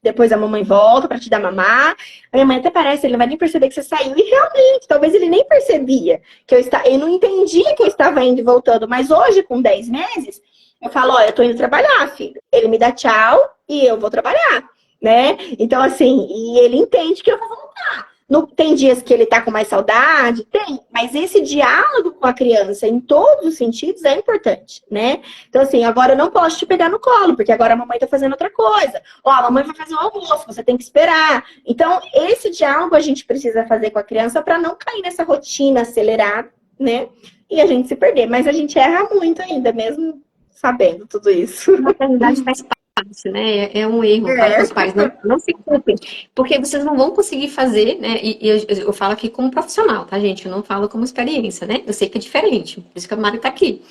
depois a mamãe volta pra te dar mamar. A minha mãe até parece, ele não vai nem perceber que você saiu. E realmente, talvez ele nem percebia que ele não entendia que eu estava indo e voltando. Mas hoje, com 10 meses, eu falo, ó, eu tô indo trabalhar, filho. Ele me dá tchau e eu vou trabalhar, né? Então, assim, e ele entende que eu vou voltar. Tem dias que ele tá com mais saudade? Tem. Mas esse diálogo com a criança, em todos os sentidos, é importante, né? Então, assim, agora eu não posso te pegar no colo, porque agora a mamãe tá fazendo outra coisa. Ó, a mamãe vai fazer o almoço, você tem que esperar. Então, esse diálogo a gente precisa fazer com a criança para não cair nessa rotina acelerada, né? E a gente se perder. Mas a gente erra muito ainda, mesmo sabendo tudo isso. Na realidade, faz parte, né? É um erro. Eu falo para os pais, não se culpem, porque vocês não vão conseguir fazer, né? E eu falo aqui como profissional, tá, gente? Eu não falo como experiência, né? Eu sei que é diferente, por isso que a Mari tá aqui.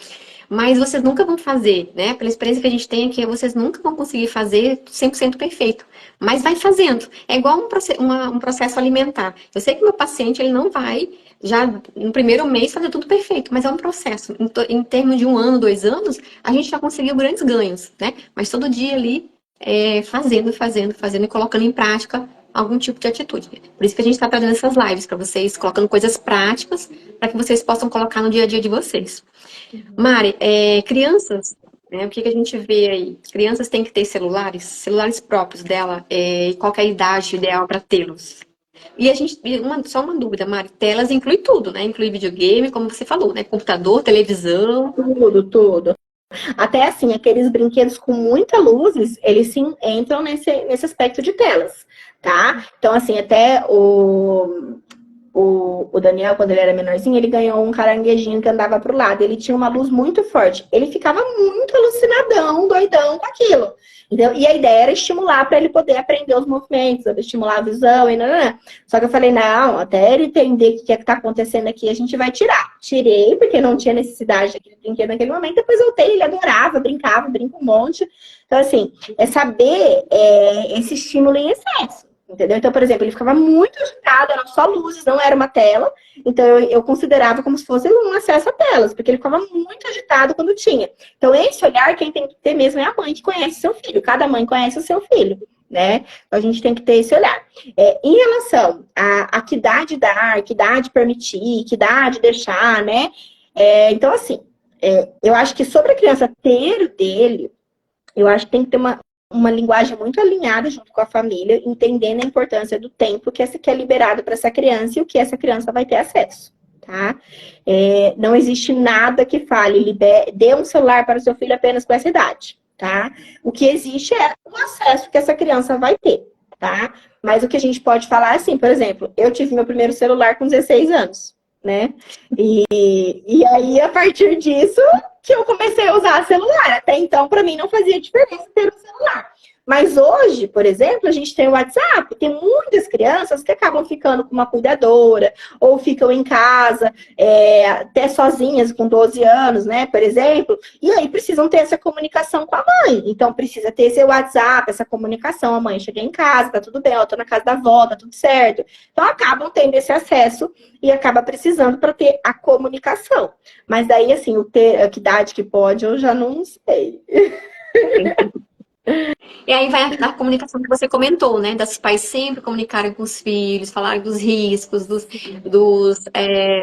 Mas vocês nunca vão fazer, né? Pela experiência que a gente tem aqui, vocês nunca vão conseguir fazer 100% perfeito. Mas vai fazendo. É igual um processo alimentar. Eu sei que meu paciente, ele não vai, já no primeiro mês, fazer tudo perfeito. Mas é um processo. Em termos de 1 ano, 2 anos, a gente já conseguiu grandes ganhos, né? Mas todo dia ali, fazendo e colocando em prática algum tipo de atitude. Por isso que a gente está trazendo essas lives para vocês, colocando coisas práticas para que vocês possam colocar no dia a dia de vocês. Mari, crianças, né, o que a gente vê aí? Crianças têm que ter celulares próprios dela, qual que é a idade ideal para tê-los? E só uma dúvida, Mari, telas inclui tudo, né? Inclui videogame, como você falou, né? Computador, televisão. Tudo, tudo. Até assim, aqueles brinquedos com muita luzes, eles sim entram nesse aspecto de telas, tá? Então, assim, até o Daniel, quando ele era menorzinho, ele ganhou um caranguejinho que andava pro lado. Ele tinha uma luz muito forte. Ele ficava muito alucinadão, doidão com aquilo. Entendeu? E a ideia era estimular para ele poder aprender os movimentos, estimular a visão e não. Só que eu falei, não, até ele entender o que é que tá acontecendo aqui, a gente vai tirar. Tirei, porque não tinha necessidade daquele brinquedo naquele momento. Depois voltei, ele adorava, brincava, brinca um monte. Então, assim, é saber esse estímulo em excesso. Entendeu? Então, por exemplo, ele ficava muito agitado, eram só luzes, não era uma tela. Então, eu considerava como se fosse um acesso a telas, porque ele ficava muito agitado quando tinha. Então, esse olhar, quem tem que ter mesmo é a mãe que conhece seu filho. Cada mãe conhece o seu filho, né? Então, a gente tem que ter esse olhar. Em relação a que idade dar, que idade permitir, que idade deixar, né? Então, assim, eu acho que sobre a criança ter o dele, eu acho que tem que ter uma linguagem muito alinhada junto com a família, entendendo a importância do tempo que é liberado para essa criança e o que essa criança vai ter acesso, tá? Não existe nada que fale, dê um celular para o seu filho apenas com essa idade, tá? O que existe é o acesso que essa criança vai ter, tá? Mas o que a gente pode falar é assim, por exemplo, eu tive meu primeiro celular com 16 anos, né? E aí, a partir disso, que eu comecei a usar celular. Até então, para mim, não fazia diferença ter um celular. Mas hoje, por exemplo, a gente tem o WhatsApp, tem muitas crianças que acabam ficando com uma cuidadora, ou ficam em casa, até sozinhas com 12 anos, né, por exemplo, e aí precisam ter essa comunicação com a mãe. Então, precisa ter esse WhatsApp, essa comunicação. A mãe chega em casa, tá tudo bem, eu tô na casa da avó, tá tudo certo. Então, acabam tendo esse acesso e acaba precisando para ter a comunicação. Mas daí, assim, a que idade que pode, eu já não sei. E aí vai a comunicação que você comentou, né? Das pais sempre comunicarem com os filhos, falarem dos riscos,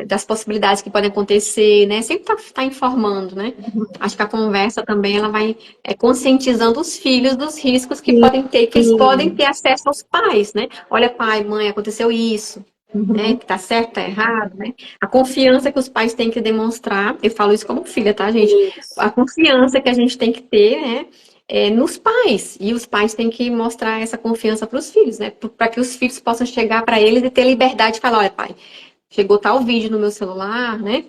das possibilidades que podem acontecer, né? Sempre tá informando, né? Acho que a conversa também ela vai conscientizando os filhos dos riscos que podem ter, que eles podem ter acesso aos pais, né? Olha, pai, mãe, aconteceu isso. Né, que tá certo, tá errado, né? A confiança que os pais têm que demonstrar, eu falo isso como filha, tá, gente? A confiança que a gente tem que ter, né? Nos pais. E os pais têm que mostrar essa confiança para os filhos, né? Para que os filhos possam chegar para eles e ter liberdade de falar, olha, pai, chegou tal vídeo no meu celular, né?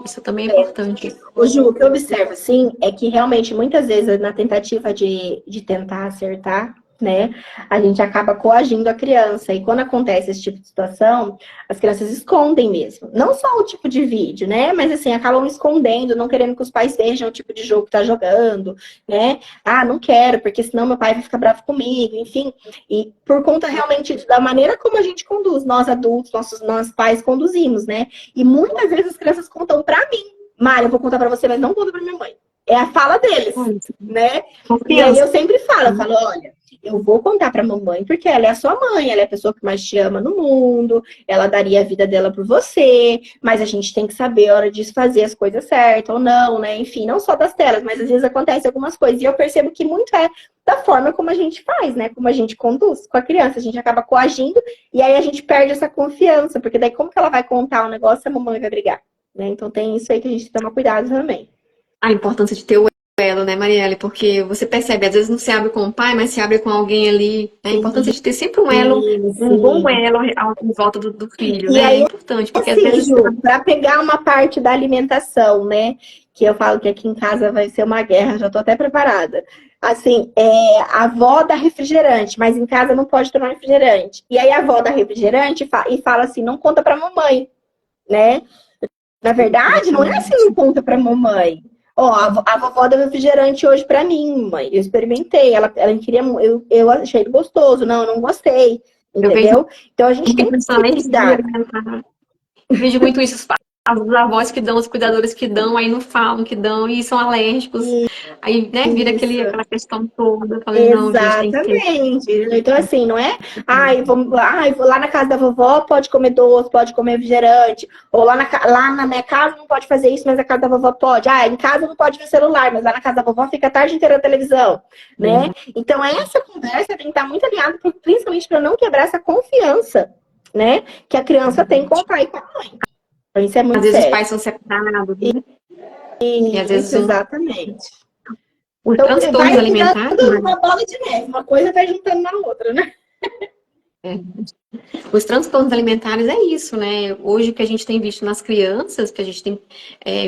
Isso também é importante. O Ju, o que eu observo, assim, é que realmente, muitas vezes, na tentativa de tentar acertar, né, a gente acaba coagindo a criança. E quando acontece esse tipo de situação, as crianças escondem mesmo. Não só o tipo de vídeo, né, mas assim, acabam escondendo, não querendo que os pais vejam o tipo de jogo que tá jogando, né. Ah, não quero, porque senão meu pai vai ficar bravo comigo, enfim. E por conta realmente da maneira como a gente conduz, nós adultos, nós pais conduzimos, né. E muitas vezes as crianças contam pra mim. Mário, eu vou contar pra você, mas não conta pra minha mãe. É a fala deles, né? E aí eu sempre falo, olha, eu vou contar pra mamãe porque ela é a sua mãe, ela é a pessoa que mais te ama no mundo, ela daria a vida dela por você, mas a gente tem que saber a hora de fazer as coisas certas ou não, né? Enfim, não só das telas, mas às vezes acontece algumas coisas. E eu percebo que muito é da forma como a gente faz, né? Como a gente conduz com a criança. A gente acaba coagindo e aí a gente perde essa confiança, porque daí como que ela vai contar o negócio e a mamãe vai brigar? Né? Então tem isso aí que a gente toma cuidado também. A importância de ter o elo, né, Marielle? Porque você percebe, às vezes não se abre com o pai, mas se abre com alguém ali. A importância de ter sempre um elo, um bom elo em volta do filho, né? Aí, é importante, porque assim, às vezes. para pegar uma parte da alimentação, né? Que eu falo que aqui em casa vai ser uma guerra, já tô até preparada. Assim, a avó dá refrigerante, mas em casa não pode tomar refrigerante. E aí a avó dá refrigerante e fala assim, não conta pra mamãe, né? Na verdade, não é assim, não conta pra mamãe. Ó, a vovó deu refrigerante hoje pra mim, mãe. Eu experimentei, ela queria, eu achei gostoso. Não, eu não gostei. Entendeu? Então a gente tem que cuidar. Eu vejo muito isso, as avós que dão, os cuidadores que dão, aí não falam que dão e são alérgicos. Aí, né, vira aquela questão toda. Falei, não, gente, tem que ter. Exatamente. Então, assim, não é? Vou lá na casa da vovó, pode comer doce, pode comer refrigerante. Ou lá na minha casa não pode fazer isso, mas na casa da vovó pode. Em casa não pode ver celular, mas lá na casa da vovó fica a tarde inteira na televisão, né? Então, essa conversa tem que estar muito alinhada, principalmente para não quebrar essa confiança, né? Que a criança tem com o pai e com a mãe. Então, isso é muito sério. Às vezes sério. os pais são separados, né? E às vezes exatamente. Os transtornos alimentares. Uma bola de neve, uma coisa vai juntando na outra, né? Os transtornos alimentares é isso, né? Hoje o que a gente tem visto nas crianças, que a gente tem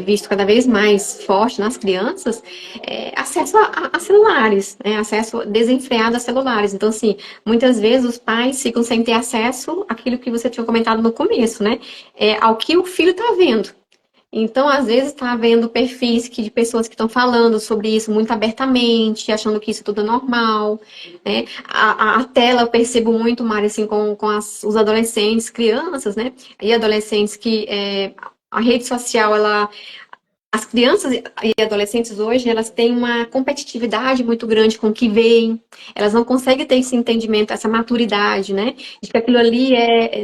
visto cada vez mais forte nas crianças, é acesso a celulares, né? Acesso desenfreado a celulares. Então, assim, muitas vezes os pais ficam sem ter acesso àquilo que você tinha comentado no começo, né? Ao que o filho está vendo. Então, às vezes, está vendo perfis de pessoas que estão falando sobre isso muito abertamente, achando que isso tudo é normal, né? A tela eu percebo muito, Mari, assim, com os adolescentes, crianças, né? E adolescentes que a rede social, as crianças e adolescentes hoje, elas têm uma competitividade muito grande com o que veem, elas não conseguem ter esse entendimento, essa maturidade, né? De que aquilo ali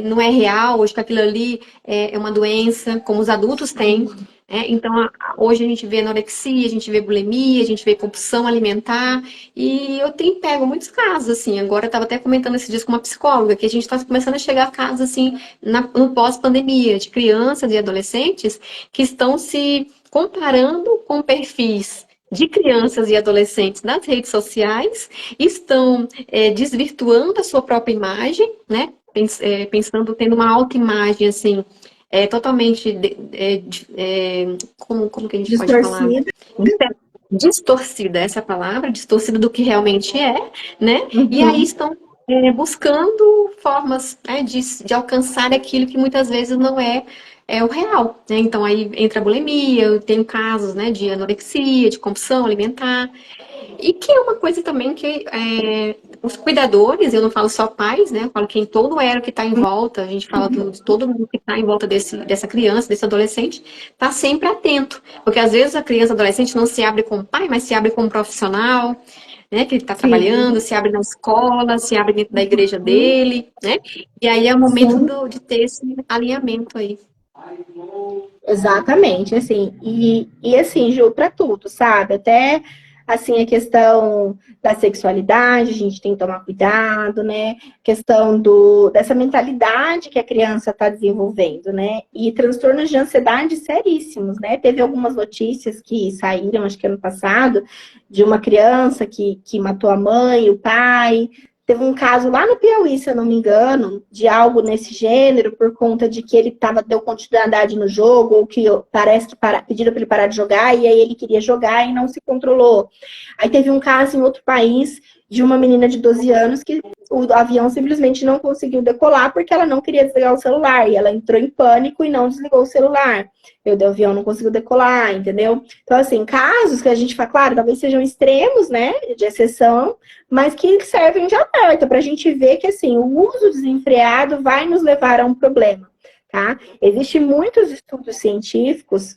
não é real, de que aquilo ali é uma doença, como os adultos têm. Né? Então, hoje a gente vê anorexia, a gente vê bulimia, a gente vê compulsão alimentar, e eu tenho pego muitos casos, assim, agora eu estava até comentando esses dias com uma psicóloga, que a gente está começando a chegar a casos, assim, no pós-pandemia, de crianças e adolescentes que estão se comparando com perfis de crianças e adolescentes nas redes sociais, estão desvirtuando a sua própria imagem, né? Pensando, tendo uma autoimagem, assim, totalmente, como que a gente pode falar? Distorcida. Distorcida, essa palavra, distorcida do que realmente é, né? E aí Uhum. estão buscando formas, né, de alcançar aquilo que muitas vezes não é o real, né? Então aí entra a bulimia, eu tenho casos, né, de anorexia, de compulsão alimentar, e que é uma coisa também que os cuidadores, eu não falo só pais, né? Eu falo que em todo o elo que está em volta, a gente fala de todo mundo que está em volta dessa criança, desse adolescente, está sempre atento. Porque às vezes a criança, adolescente não se abre com o pai, mas se abre com um profissional, né? Que ele está trabalhando, Sim. se abre na escola, se abre dentro da igreja Uhum. dele, né? E aí é o momento Sim. de ter esse alinhamento aí. Exatamente, assim, e assim, Ju, para tudo, sabe? Até assim a questão da sexualidade, a gente tem que tomar cuidado, né? Questão dessa mentalidade que a criança está desenvolvendo, né? E transtornos de ansiedade seríssimos, né? Teve algumas notícias que saíram, acho que ano passado, de uma criança que matou a mãe, o pai. Teve um caso lá no Piauí, se eu não me engano, de algo nesse gênero, por conta de que ele deu continuidade no jogo, ou que parece que pediram para ele parar de jogar, e aí ele queria jogar e não se controlou. Aí teve um caso em outro país de uma menina de 12 anos que o avião simplesmente não conseguiu decolar porque ela não queria desligar o celular, e ela entrou em pânico e não desligou o celular. O avião não conseguiu decolar, entendeu? Então, assim, casos que a gente fala, claro, talvez sejam extremos, né, de exceção, mas que servem de alerta para a gente ver que assim o uso desenfreado vai nos levar a um problema, tá? Existem muitos estudos científicos,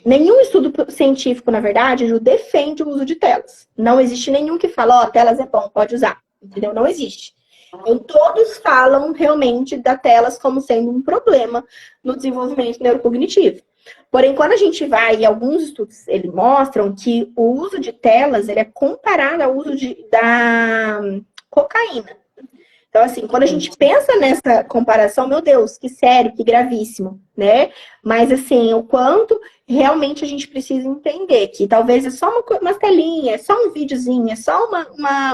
nenhum estudo científico, na verdade, Ju, defende o uso de telas. Não existe nenhum que fala, ó, telas é bom, pode usar, entendeu? Não existe. Então, todos falam realmente da telas como sendo um problema no desenvolvimento neurocognitivo. Porém, quando a gente vai, e alguns estudos eles mostram que o uso de telas ele é comparado ao uso da cocaína. Então, assim, quando a gente pensa nessa comparação, meu Deus, que sério, que gravíssimo, né? Mas, assim, o quanto realmente a gente precisa entender que talvez é só uma telinha, é só um videozinho, é só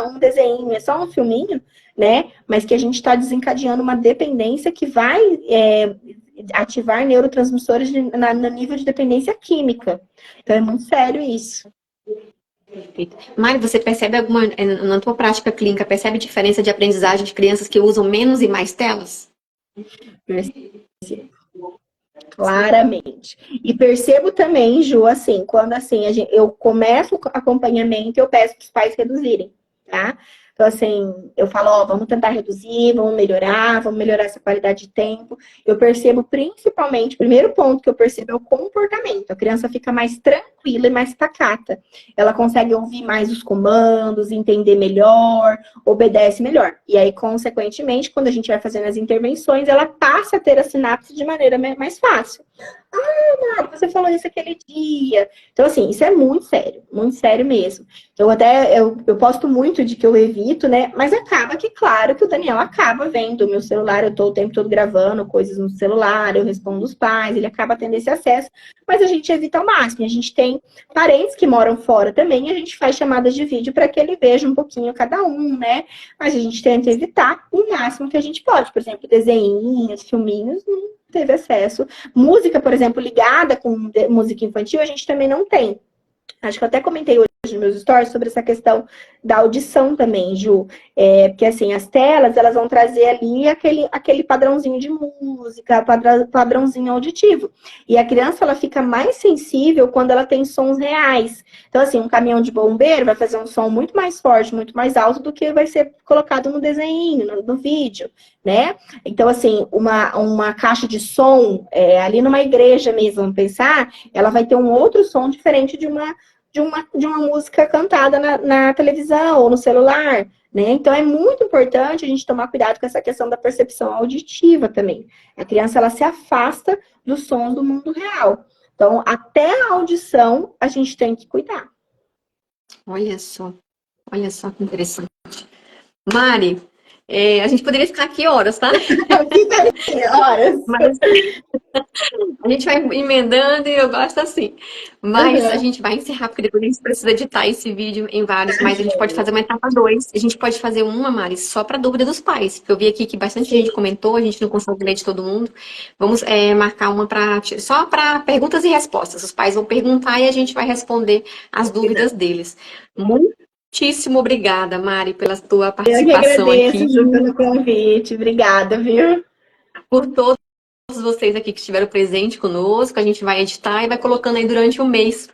um desenho, é só um filminho, né? Mas que a gente está desencadeando uma dependência que vai ativar neurotransmissores no nível de dependência química. Então, é muito sério isso. Perfeito. Mari, você percebe na tua prática clínica, percebe diferença de aprendizagem de crianças que usam menos e mais telas? Claramente. E percebo também, Ju, assim, quando assim, eu começo o acompanhamento, eu peço para os pais reduzirem, tá? Então, assim, eu falo, ó, vamos tentar reduzir, vamos melhorar essa qualidade de tempo. Eu percebo principalmente, o primeiro ponto que eu percebo é o comportamento. A criança fica mais tranquila e mais pacata. Ela consegue ouvir mais os comandos, entender melhor, obedece melhor. E aí, consequentemente, quando a gente vai fazendo as intervenções, ela passa a ter a sinapse de maneira mais fácil. Você falou isso aquele dia. Então, assim, isso é muito sério mesmo. Eu posto muito de que eu evito, né? Mas acaba que, claro, que o Daniel acaba vendo o meu celular, eu tô o tempo todo gravando coisas no celular, eu respondo os pais, ele acaba tendo esse acesso, mas a gente evita ao máximo. A gente tem parentes que moram fora também, a gente faz chamadas de vídeo para que ele veja um pouquinho cada um, né? Mas a gente tenta evitar o máximo que a gente pode. Por exemplo, desenhinhos, filminhos, não teve acesso. Música, por exemplo, ligada com música infantil, a gente também não tem. Acho que eu até comentei hoje nos meus stories sobre essa questão da audição também, Ju. Porque assim, as telas, elas vão trazer ali aquele padrãozinho de música, padrãozinho auditivo. E a criança, ela fica mais sensível quando ela tem sons reais. Então, assim, um caminhão de bombeiro vai fazer um som muito mais forte, muito mais alto do que vai ser colocado no desenho, no vídeo, né? Então, assim, uma caixa de som, ali numa igreja mesmo, vamos pensar, ela vai ter um outro som diferente de uma música cantada na televisão ou no celular, né? Então é muito importante a gente tomar cuidado com essa questão da percepção auditiva também. A criança, ela se afasta dos sons do mundo real. Então, até a audição a gente tem que cuidar. Olha só que interessante. Mari, a gente poderia ficar aqui horas, tá? Horas. Mas a gente vai emendando e eu gosto assim. Mas a gente vai encerrar, porque depois a gente precisa editar esse vídeo em vários, mas a gente pode fazer uma etapa 2. A gente pode fazer uma, Mari, só para dúvida dos pais. Porque eu vi aqui que bastante gente comentou, a gente não consegue ler de todo mundo. Vamos marcar uma só para perguntas e respostas. Os pais vão perguntar e a gente vai responder as dúvidas deles. Muitíssimo obrigada, Mari, pela tua Eu que participação agradeço, aqui. Ju, pelo convite. Obrigada, viu? Por todos vocês aqui que estiveram presente conosco, a gente vai editar e vai colocando aí durante o mês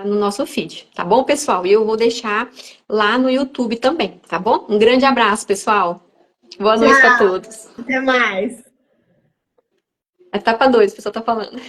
no nosso feed, tá bom, pessoal? E eu vou deixar lá no YouTube também, tá bom? Um grande abraço, pessoal. Boa noite para Tchau. todos. Até mais. Etapa 2, o pessoal tá falando.